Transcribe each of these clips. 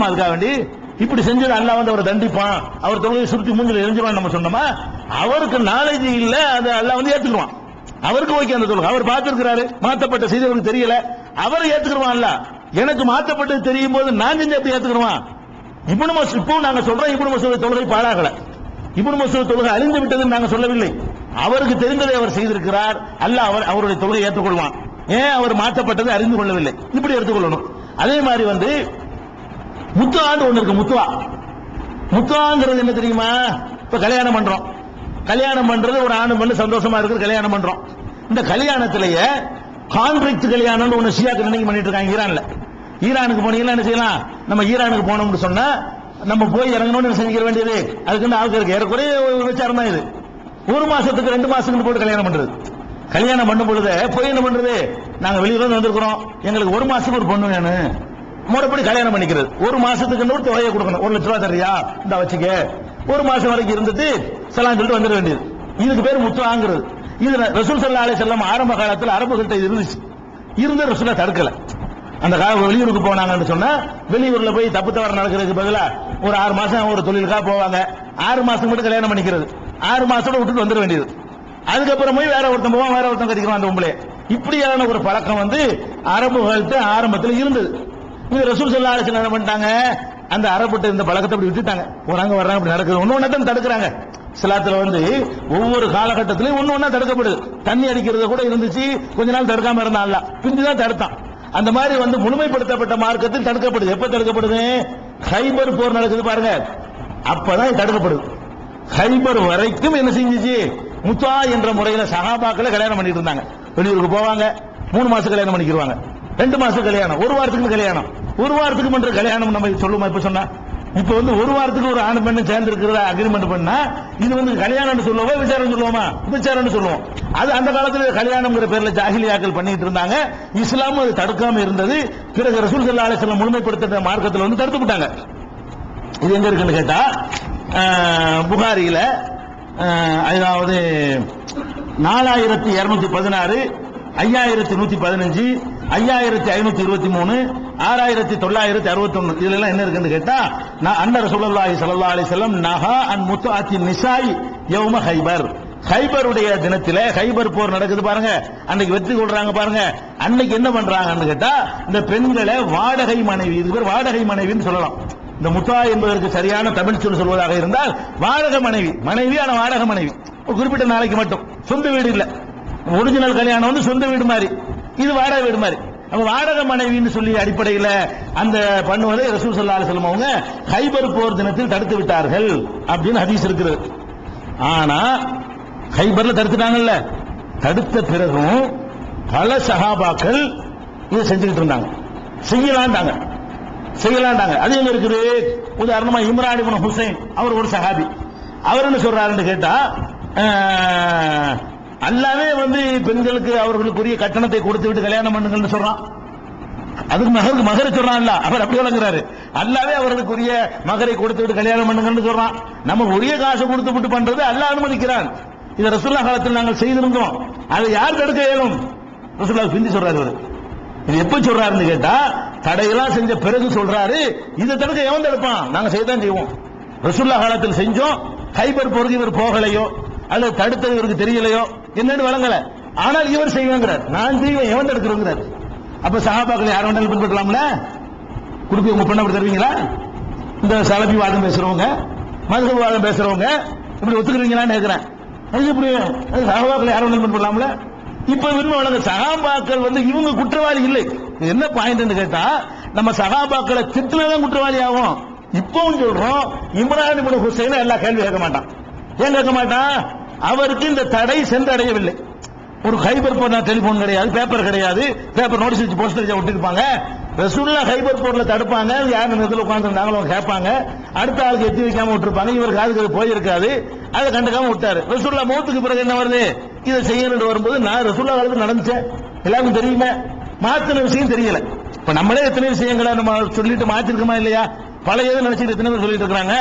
அதுக்காக வேண்டி இப்படி செஞ்சது அல்லாஹ் வந்து அவரை தண்டிப்பான், அவர் தொழுகை சுருட்டி மூஞ்சில எரிஞ்சிருவான் நம்ம சொன்னோமா? அவருக்கு நாலேஜ் இல்ல, அது அல்லாஹ் வந்து ஏத்துக்குவான். அவருக்கு ஓகே அந்த தொழுகை, அவர் பார்த்திருக்கிறாரு, மாத்தப்பட்ட செய்தி அவருக்கு தெரியல, அவரை ஏத்துக்குவான். அல்ல எனக்கு மாத்தப்பட்டது தெரியும் போது நான் செஞ்சு எப்படி ஏத்துக்குவான்? இப்னு மஸ்ஊத் இப்போ நாங்க சொல்றோம், இப்னு மஸ்ஊத் தொழுகை பாழாகல, இப்னு மஸ்ஊத் தொழுகை அழிந்து விட்டதுன்னு நாங்க சொல்லவில்லை. அவருக்கு தெரிந்ததை அவர் செய்திருக்கிறார், அல்லாஹ் அவருடைய தொழுகை ஏற்றுக்கொள்வான். ஏன் அவர் மாற்றப்பட்டதை அறிந்து கொள்ளவில்லை, இப்படி எடுத்துக்கொள்ளணும். அதே மாதிரி வந்து முத்துவான்னு ஒண்ணு இருக்கு. முத்துவாங்கிறது என்ன தெரியுமா? இப்ப கல்யாணம் பண்றோம், கல்யாணம் பண்றது ஒரு ஆணு பண்ணு சந்தோஷமா இருக்கு, கல்யாணம் பண்றோம். இந்த கல்யாணத்திலேயே கான்ட்ராக்ட் கல்யாணம்னு ஒண்ணு ஷியாக்கள் இன்னைக்கு பண்ணிட்டு இருக்காங்க ஈரான்ல. ஈரானுக்கு போனீங்கன்னா என்ன செய்யலாம்? நம்ம ஈரானுக்கு போனோம்னு சொன்னா நம்ம போய் இறங்கணும்னு செஞ்சுக்க வேண்டியது, அதுக்கு ஆளுக்கு இருக்கு. ஏறக்குறைய விசாரம் தான் இது. ஒரு மாசத்துக்கு 2 மாசத்துக்கு போட்டு கல்யாணம் பண்றது. கல்யாணம் பண்ணும் பொழுது போய் என்ன பண்றது? நாங்க வெளியில இருந்து வந்திருக்கிறோம், எங்களுக்கு 1 மாசத்துக்கு ஒரு பொண்ணு வேணும், முறைப்படி கல்யாணம் பண்ணிக்கிறது. 1 மாசத்துக்கு ஒரு தொகையை கொடுக்கணும், 1 லட்ச ரூபாய் தரியா இந்த வச்சுக்க, 1 மாசம் வரைக்கும் இருந்துட்டு சலாம் சொல்லிட்டு வந்துட வேண்டியது. இதுக்கு பேர் முத்துவாங்கிறது. இது ரசூல் ஸல்லல்லாஹு அலைஹி வஸல்லம் ஆரம்ப காலத்தில் அரபுகிட்ட இருந்துச்சு, இருந்த ரசூலை தடுக்கல. அந்த வெளியூருக்கு போனாங்கன்னு சொன்னா வெளியூர்ல போய் தப்பு தவறு நடக்கிறதுக்கு பதிலா ஒரு 6 மாசம் ஒரு தொழிலுக்காக போவாங்க, 6 மாசம் மட்டும் கல்யாணம் பண்ணிக்கிறது, 6 மாசத்தோட விட்டுட்டு வந்துட வேண்டியது. அதுக்கப்புறம் போய் வேற ஒருத்தன் போவான், வேற ஒருத்தன் கட்டிக்கிறான் அந்த பொம்பளை. இப்படியான ஒரு பழக்கம் வந்து அரபுகள்கிட்ட ஆரம்பத்தில் இருந்தது. இது ரசூல் ஸல்லல்லாஹு அலைஹி வஸல்லம் என்ன பண்ணிட்டாங்க? அந்த அரபுட்ட இந்த பழக்கத்தை அப்படி விட்டுட்டாங்க. போறாங்க வர்றாங்க, அப்படி நடக்குது. ஒண்ணு தான் தடுக்கிறாங்க. இஸ்லாத்துல வந்து ஒவ்வொரு காலகட்டத்திலையும் ஒண்ணு தடுக்கப்படுது. தண்ணி அடிக்கிறது கூட இருந்துச்சு, கொஞ்ச நாள் தடுக்காம இருந்தான், அல்ல பிஞ்சுதான் தடுத்தான். அந்த மாதிரி வந்து முழுமைப்படுத்தப்பட்ட மார்க்கத்தில் தடுக்கப்படுது. எப்ப தடுக்கப்படுது? ஹைபர் போர் நடக்குது பாருங்க, அப்பதான் தடுக்கப்படுது. ஹைபர் வரைக்கும் என்ன செஞ்சிச்சு? முத்தா என்ற முறையில சஹாபாக்களை கல்யாணம் பண்ணிட்டு இருந்தாங்க. வெளியூருக்கு போவாங்க, 3 மாசம் கல்யாணம் பண்ணிக்குவாங்க, 2 மாசம் கல்யாணம், 1 வாரத்துக்கு கல்யாணம். 1 வாரத்துக்கு பண்ற கல்யாணம் நம்ம சொல்லுமா? இப்ப சொன்னா இப்ப வந்து 1 வாரத்துக்கு ஒரு ஆண் பெண்ணு சேர்ந்து இருக்கிறத அக்ரிமெண்ட் பண்ணா இது வந்து கல்யாணம் சொல்லுவோமா விசாரம் சொல்லுவோமா? விசாரம் சொல்லுவோம். அது அந்த காலத்துல கல்யாணம்ங்கிற பேர்ல ஜாஹிலியாக்கள் பண்ணிட்டு இருந்தாங்க. இஸ்லாம் அது தடுக்காம இருந்தது. பிறகு ரசூல் ஸல்லல்லாஹு அலைஹி வஸல்லம் முழுமைப்படுத்த மார்க்கத்தில் வந்து தடுத்து விட்டாங்க. இது எங்க இருக்குன்னு கேட்டா புகாரியில அதாவது 4216, 5115, 5523, 6961 இதுல எல்லாம் என்ன இருக்குன்னு கேட்டா அன்ன ரசூலுல்லாஹி ஸல்லல்லாஹு அலைஹி வஸல்லம் நஹா அன் முத்அத்தி நிசாய் யௌம ஹைபர். ஹைபருடைய தினத்திலே ஹைபர் போர் நடக்குது பாருங்க, அன்னைக்கு வெற்றி கொள்றாங்க பாருங்க. அன்னைக்கு என்ன பண்றாங்கன்னு கேட்டா இந்த பெண்களை வாடகை மனைவி, இது பேர் வாடகை மனைவின்னு சொல்லலாம். இந்த முத்தா என்பதற்கு சரியான தமிழ் சொல் சொல்வதாக இருந்தால் வாடகை மனைவி, மனைவியான வாடகை மனைவி, ஒரு குறிப்பிட்ட நாளைக்கு மட்டும், சொந்த வீடு இல்ல. ஒரிஜினல் கல்யாணம் வந்து சொந்த வீடு மாதிரி, இது வாடகை வீடு மாதிரி. அவங்க வாடகை மனைவின்னு சொல்லி அடிப்படையில் அந்த பண்ணுவதை ரசூல் ஸல்லல்லாஹு அலைஹி வஸல்லம் அவங்க ஹைபர் போர் தினத்தில் தடுத்து விட்டார்கள் அப்படின்னு ஹதீஸ் இருக்குது. ஆனா ஹைபர்ல தடுத்துட்டாங்கல்ல, தடுத்த பிறகும் பல சஹாபாக்கள் இதை செஞ்சுக்கிட்டு இருந்தாங்க, செய்யலாண்டாங்க. அது எங்க இருக்குது? உதாரணமா இம்ரான் இப்னு ஹுசைன் அவர் ஒரு சஹாபி. அவர் என்ன சொல்றாருன்னு கேட்டா அல்லாவே வந்து பெண்களுக்கு அவர்களுக்குரிய கட்டணத்தை கொடுத்து விட்டு கல்யாணம் பண்ணுங்கன்னு சொல்றான். அதுக்கு மகரை சொல்றான், அவர் அப்படி வழங்குறாரு. அல்லாவே அவர்களுக்குரிய மகரை கொடுத்து விட்டு கல்யாணம் பண்ணுங்கன்னு சொல்றான். நம்ம உரிய காசை கொடுத்து விட்டு பண்றது அல்லாஹ் அனுமதிக்கிறான். இதை ரசூலுல்லாஹ் காலத்தில் நாங்கள் செய்திருந்தோம். அதை யார் தடுக்க இயலும்? ரசூலுல்லாஹ் பிந்தி சொல்றாரு. இது எப்ப சொல்றாருன்னு கேட்டா தடையெல்லாம் செஞ்ச பிறகு சொல்றாரு. இதை தடுக்க எவன் தடுப்பான்? நாங்க செய்யத்தான் செய்வோம். ரசூலுல்லாஹ் காலத்தில் செஞ்சோம், ஹைபர் போருக்கு இவர் போகலையோ அல்லது தடுத்தது இவருக்கு தெரியலையோ என்னன்னு வழங்கல, ஆனால் இவர் செய்வாங்கிறார். நான் செய்வேன், எவன் தடுக்கிறோங்கிறார். அப்ப சஹாபாக்கள் யார் வேண்டாலும் பின்பற்றலாம்ல? குடுப்பி உங்க பண்ண அப்படி தருவீங்களா? இந்த சலபி வாதம் பேசுறவங்க, மதுஹப் வாதம் பேசுறவங்க இப்படி ஒத்துக்கிறீங்களான்னு கேட்கிறேன். இப்படி சஹாபாக்கள் யார் வேண்டாலும் பின்பற்றலாம்ல? இப்ப விரும்ப வழங்க சஹாபாக்கள் வந்து இவங்க குற்றவாளி இல்லை. என்ன பாயிண்ட் கேட்டா நம்ம சஹாபாக்களை திட்டுனதான் குற்றவாளி ஆகும். இப்பவும் சொல்றோம், இம்ரான் இப்னு ஹுசைன் எல்லா கேள்வி கேட்க மாட்டான். ஏன் கேட்க மாட்டான்? அவருக்கு இந்த தடை சென்றடையவில்லை. ஒரு ஹைபர் போர் டெலிபோன் கிடையாது, பேப்பர் கிடையாது, பேப்பர் நோட்டீஸ் வச்சு போஸ்டர் வச்சு ஒட்டிருப்பாங்க. ரசூலுல்லாஹ் ஹைபர் போர்ல தடுப்பாங்க, யார் நேரத்தில் உட்கார்ந்துருந்தாங்களோ கேட்பாங்க, அடுத்த ஆளுக்கு எத்தி வைக்காம விட்டுருப்பாங்க. இவர் காதுக்கு அது போயிருக்காது, அதை கண்டுக்காம விட்டாரு. ரசூலுல்லாஹ் மௌத்துக்கு பிறகு என்ன வருது? இதை செய்யணும் வரும்போது நான் ரசூலுல்லாஹ் காலத்துல நடந்துச்சேன், எல்லாருக்கும் தெரியுமே, மாத்தின விஷயம் தெரியல. இப்ப நம்மளே எத்தனை விஷயங்களை நம்ம சொல்லிட்டு மாத்திருக்கோமா இல்லையா? பழைய நினைச்சிட்டு எத்தனை பேர் சொல்லிட்டு இருக்காங்க.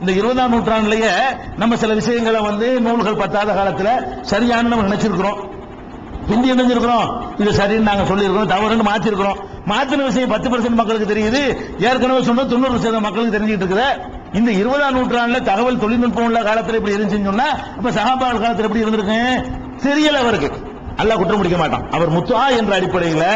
இந்த 20ஆம் நூற்றாண்டுலயே நம்ம சில விஷயங்களை வந்து நூல்கள் பத்தாத காலத்துல சரியான நம்ம நினைச்சிருக்கிறோம். பிந்தி என்ன செஞ்சிருக்கிறோம், இது சரின்னு நாங்க சொல்லியிருக்கிறோம், தவறுன்னு மாத்திருக்கிறோம். மாத்தின விஷயம் 10% மக்களுக்கு தெரியுது, ஏற்கனவே சொன்ன 90% மக்களுக்கு தெரிஞ்சுட்டு இருக்குது. இந்த 20ஆம் நூற்றாண்டுல தகவல் தொழில்நுட்பம் உள்ள காலத்துல இப்படி இருந்துச்சுன்னு சொன்னா அப்ப சஹாபாக்கள் காலத்துல எப்படி இருந்திருக்கு தெரியல. அவருக்கு அல்லாஹ் குற்றம் பிடிக்க மாட்டான். அவர் முத்துஆ என்ற அடிப்படையில்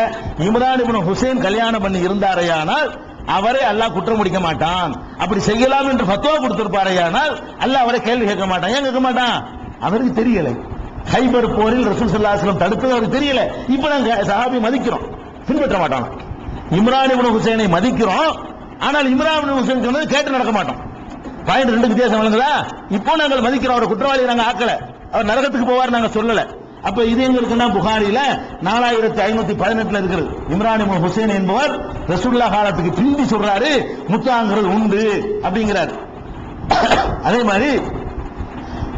இம்ரான் இப்னு ஹுசைன் கல்யாணம் பண்ணி இருந்தாரையானால் அவரை அல்லாஹ் குற்றம் பிடிக்க மாட்டான். அப்படி செய்யலாம் என்று ஃபத்வா கொடுத்திருப்பாரையானால் அல்லாஹ் அவரை கேள்வி கேட்க மாட்டான். ஏன் கேட்க மாட்டான்? அவருக்கு தெரியல. ஹைபர் போரில் ரசூல் ஸல்லல்லாஹு அலைஹி வஸல்லம் தடுத்தது அவருக்கு தெரியல. இப்ப நாங்க சஹாபி மதிக்கிறோம், பின்பற்ற மாட்டோம். இம்ரான் இப்னு ஹுசைனை மதிக்கிறோம், ஆனால் இம்ரான் இப்னு ஹுசைன் சொன்னது கேட்டு நடக்க மாட்டோம். பாயிண்ட் 2 வித்தியாசம் வழங்குதா? இப்போ நாங்கள் மதிக்கிறோம், அவரை குற்றவாளி நாங்க ஆக்கல, அவர் நரகத்துக்கு போவார் நாங்க சொல்லல. அப்ப இது எங்க இருக்குன்னா புகாரில 4518 இருக்கிறது. இம்ரான் இப்னு ஹுசைன் என்பவர் ரசூலுல்லாஹ் காலத்துக்கு பிந்தி சொல்றாரு முத்தாங்கிறது உண்டு அப்படிங்கிறார். அதே மாதிரி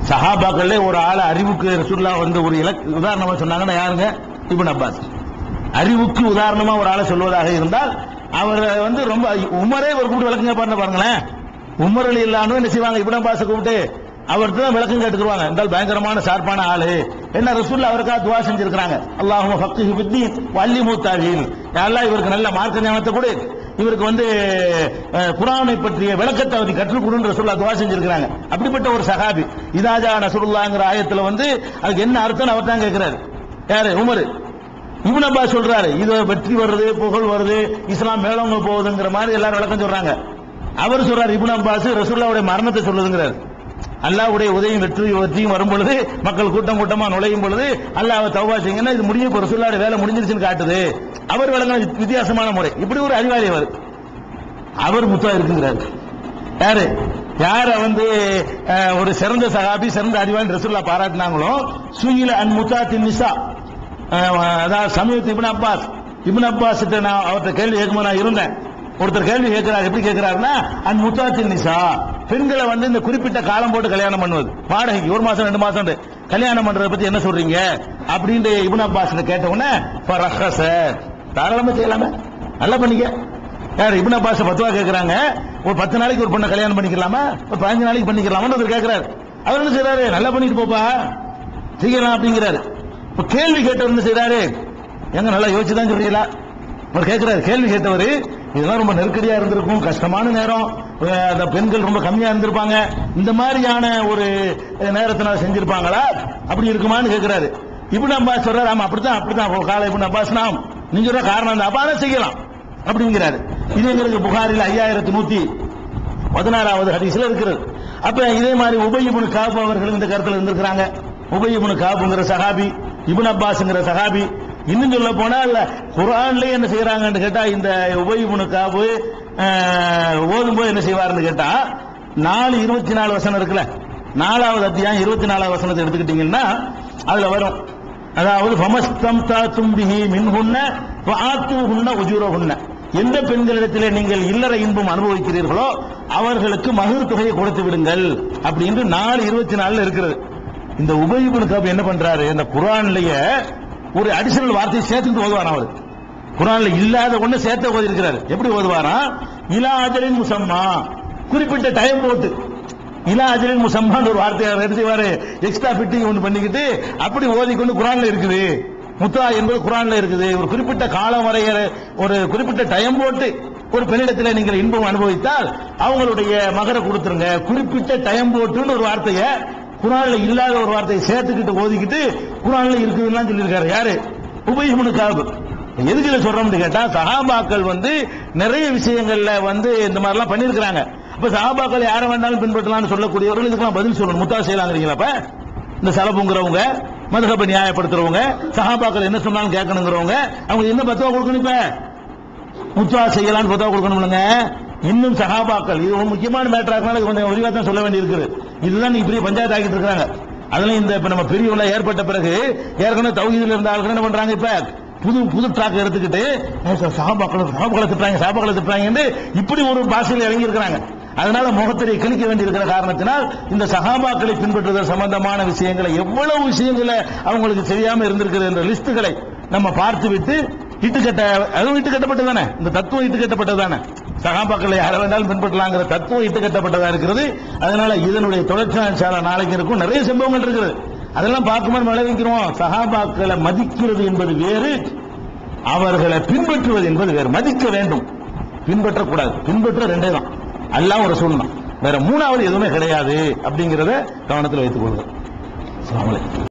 சஹாபாக்களே ஒரு ஆள அறிவுக்கு ரசூலுல்லாஹ் வந்து ஒரு உதாரணமா சொன்னாங்கன்னா யாருங்க? இப்னு அப்பாஸ். அறிவுக்கு உதாரணமா ஒரு ஆளை சொல்வதாக இருந்தால் அவர் வந்து ரொம்ப உமரே ஒரு கூப்பிட்டு விளக்குங்க பாருங்களேன். உமர் ரலியல்லாஹு என்ன செய்வாங்க? இப்னு அப்பாஸ் கூப்பிட்டு அவர்கிட்ட தான் விளக்கம் கேட்டுக்குவாங்க. என்றால் பயங்கரமான ஷார்ப்பான ஆளு. என்ன ரசூலுல்லாஹ் அவருக்காக துஆ செஞ்சிருக்காங்க, அல்லாஹும்ம ஃபக்ஹிஹு ஃபித்தீன் வஅல்லிம்ஹு தஅவீல். யா அல்லாஹ் இவருக்கு நல்ல மார்க்க ஞானத்தை கொடு, இவருக்கு வந்து குர்ஆனை பற்றிய விளக்கத்தை அவர் கற்றுக் கொடுன்னு ரசூலுல்லாஹ் துஆ செஞ்சிருக்காங்க. அப்படிப்பட்ட ஒரு சஹாபி இதாஜா நஸ்ருல்லாஹ்ங்கற ஆயத்துல வந்து அதுக்கு என்ன அர்த்தம் அவர் தான் கேட்கிறாரு. யாரு? உமர். இப்னு அப்பாஸ் சொல்றாரு இது வெற்றி வருது, புகழ் வருது, இஸ்லாம் மேலோங்க போகுதுங்கிற மாதிரி எல்லாரும் விளக்கம் சொல்றாங்க. அவர் சொல்றாரு இப்னு அப்பாஸ் ரசூலுல்லாஹ்வுடைய மரணத்தை சொல்லுதுங்கிறார். அல்லாஹ்வுடைய உதவியும் வெற்றியும் வரும் பொழுது மக்கள் கூட்டம் கூட்டமா நுழையும் பொழுது அல்லாஹ் தௌபா செய்யுங்கன்னா இது முடிய போற ரசூலுல்லாஹ்வுடைய வேலை முடிஞ்சிருச்சுன்னு காட்டுது. அவர் விளங்க வித்தியாசமான முறை. இப்படி ஒரு அறிவாளி அவர் முத்தா இருக்குங்கிறார். யாரு? யார வந்து ஒரு சிறந்த சஹாபி சிறந்த அறிவாளி ரசூலுல்லாஹ் பாராட்டினாங்களோ சுயில அன் முத்தாத்தின் நிசா, அதாவது சமீபத்து இப்னு அப்பாஸ் நான் அவர்கிட்ட கேள்வி கேட்கும்போது நான் இருந்தேன். ஒருத்தர் கேள்வி கேட்கிறார். எப்படி கேட்கிறாருன்னா அன் முத்தாத்தின் நிசா, பெண்களை வந்து இந்த குறிப்பிட்ட காலம் போட்டு கல்யாணம் பண்ணுவது, வாடகைக்கு 1 மாசம் 2 மாசம் கல்யாணம் பண்றதை பத்தி என்ன சொல்றீங்க அப்படின்னு இப்னு அப்பாஸ் கேட்ட உடனே ஃபரஹஸ, தாராளமா செய்யலாமே, நல்லா பண்ணிக்க. யார்? இப்னு அப்பாஸ் ஃபத்வா கேட்கறாங்க. ஒரு 10 நாளைக்கு ஒரு பொண்ணை கல்யாணம் பண்ணிக்கலாமா, ஒரு 15 நாளைக்கு பண்ணிக்கலாமான்னு ஒருத்தர் கேட்கிறாரு. அவர் என்ன செய்யறாரு? நல்லா பண்ணிட்டு போப்பா, செய்யலாம் அப்படிங்கிறாரு. இப்ப கேள்வி கேட்டவர் என்ன செய்யறாரு? எங்க நல்லா யோசிச்சுதான் சொல்றீங்களா? அவர் கேட்கிறாரு. கேள்வி கேட்டவர் இதெல்லாம் ரொம்ப நெருக்கடியா இருந்திருக்கும், கஷ்டமான நேரம், அந்த பெண்கள் ரொம்ப கம்மியா இருந்திருப்பாங்க, இந்த மாதிரியான ஒரு நேரத்தினால செஞ்சிருப்பாங்களா, அப்படி இருக்குமான்னு கேட்கிறாரு. இப்னு அப்பாஸ் சொல்றாரு ஆமா அப்படித்தான் காலை இப்னு அப்பாஸ் நாம் நீங்க சொல்ற காரணம் அந்த அப்பாதான் செய்யலாம் அப்படிங்கிறாரு. இது எங்களுக்கு புகாரில் 5116வது ஹதீஸ்ல இருக்கிறது. அப்ப இதே மாதிரி உபய் இப்னு கஅப் அவர்கள் இந்த கருத்துல இருந்திருக்காங்க. உபய் இப்னு கஅப்ங்கற சஹாபி, இப்னு அப்பாஸ்ங்கற சஹாபி. இன்னும் சொல்ல போனா குர்ஆன்லயே என்ன செய்யறாங்கன்னு கேட்டா இந்த உபய் இப்னு கஅப் ஓதும்போது என்ன செய்வாருன்னு கேட்டா 4:24 வசனம் இருக்குல்ல, 4வது அத்தியாயம் 24வது வசனத்தை எடுத்துக்கிட்டீங்கன்னா அதுல வரும், அதாவது ஃபமஸ்தம்தாதும் பிஹி மின்ஹுன்ன ஃபஆத்துஹுன்ன உஜூரஹுன்ன, எந்த பெண்களிடத்திலே நீங்கள் இல்லற இன்பம் அனுபவிக்கிறீர்களோ அவர்களுக்கு மஹர் தொகையை கொடுத்து விடுங்கள் அப்படின்னு 4:24 இருக்கிறது. இந்த உபய் இப்னு கஅப் என்ன பண்றாரு? இந்த குர்ஆன்லயே ஒரு அடிஷனல் வார்த்தையை சேர்த்துட்டு ஓதுவாராம். அவர் குர்ஆன்ல இல்லாத ஒண்ணு சேர்த்து ஓதி இருக்கிறார். எப்படி ஓதுவாராம்? இலா அஜலின் முஸம்மா, குறிப்பிட்ட டைம் போட்டு இலா அஜலின் முஸம்மான்னு ஒரு வார்த்தையை எடுத்து செய்வாரு, எக்ஸ்ட்ரா ஃபிட்டிங் ஒன்று பண்ணிக்கிட்டு அப்படி ஓதிக்கொண்டு குர்ஆன்ல இருக்குது. முத்தா என்பது குர்ஆன்ல இருக்குது. ஒரு குறிப்பிட்ட காலம் வரைய ஒரு குறிப்பிட்ட டைம் போட்டு ஒரு பெண்ணிடத்தில் நீங்கள் இன்பம் அனுபவித்தால் அவங்களுடைய மகரை கொடுத்துருங்க, குறிப்பிட்ட டைம் போட்டுன்னு ஒரு வார்த்தையை குர்ஆன்ல இல்லாத ஒரு வார்த்தையை சேர்த்துக்கிட்டு ஓதிக்கிட்டு குர்ஆன்ல இருக்குதுன்னு சொல்லியிருக்காரு. யாரு? உபய் இப்னு கஅப். எதுக்கு இதை சொல்றோம்னு கேட்டா சஹாபாக்கள் வந்து நிறைய விஷயங்கள்ல வந்து இந்த மாதிரி எல்லாம் பண்ணிருக்காங்க. அப்ப சஹாபாக்கள் யாரை வேண்டாலும் பின்பற்றலாம்னு சொல்லக்கூடியவர்கள் இதுக்கெல்லாம் பதில் சொல்லணும். முத்தா செய்யலாங்கிறீங்களா? அப்ப இந்த சலபுங்கிறவங்க, மதுஹபை நியாயப்படுத்துறவங்க, சஹாபாக்கள் என்ன சொன்னாலும் கேட்கணுங்கிறவங்க, அவங்க என்ன பத்துவா கொடுக்கணும்? இப்ப முத்தா செய்யலாம்னு பத்துவா கொடுக்கணும்லங்க. இன்னும் சஹாபாக்கள் இது ஒரு முக்கியமான மேட்டரா இருக்கனால கொஞ்சம் விரிவா தான் சொல்ல வேண்டி இருக்குது. இதுதான் நீங்க பெரிய பஞ்சாயத்து ஆகிட்டு இருக்காங்க. அதெல்லாம் இந்த இப்ப நம்ம பிரிவுல ஏற்பட்ட பிறகு ஏற்கனவே தௌஹீதுல இருந்த ஆளுங்க என்ன பண்றாங்க? இப்ப புது ட்ராக் எடுத்துக்கிட்டு சஹாபாக்களை திட்டுறாங்க இப்படி ஒரு பாஷையில் இறங்கி இருக்கிறாங்க. அதனால முகத்திரை கிழிக்க வேண்டி இருக்கிற காரணத்தினால் இந்த சஹாபாக்களை பின்பற்றுவதல் சம்பந்தமான விஷயங்களை எவ்வளவு விஷயங்களை அவங்களுக்கு தெரியாம இருந்திருக்கிறது என்ற லிஸ்டுகளை நம்ம பார்த்து விட்டு அதுவும் இட்டுக்கட்டப்பட்டது தானே, இந்த தத்துவம் இட்டுக்கட்டப்பட்டது தானே, சஹாபாக்களை யாரை வேண்டாலும் பின்பற்றலாங்கிற தத்துவம் இட்டுக்கட்டப்பட்டதா இருக்கிறது. அதனால இதனுடைய தொடர்ச்சி நாளைக்கு இருக்கும். நிறைய சம்பவங்கள் இருக்குது. அதெல்லாம் பார்க்கும்போது விளைவிக்கிறோம். சஹாபாக்களை மதிக்கிறது என்பது வேறு, அவர்களை பின்பற்றுவது என்பது வேறு. மதிக்க வேண்டும், பின்பற்றக்கூடாது. பின்பற்ற ரெண்டே தான், அல்லாஹ் ஒரு ரசூல் தான், வேற மூணாவது எதுவுமே கிடையாது அப்படிங்கிறத கவனத்தில் வைத்துக் கொள்ளுங்கள். அஸ்ஸலாமு அலைக்கும்.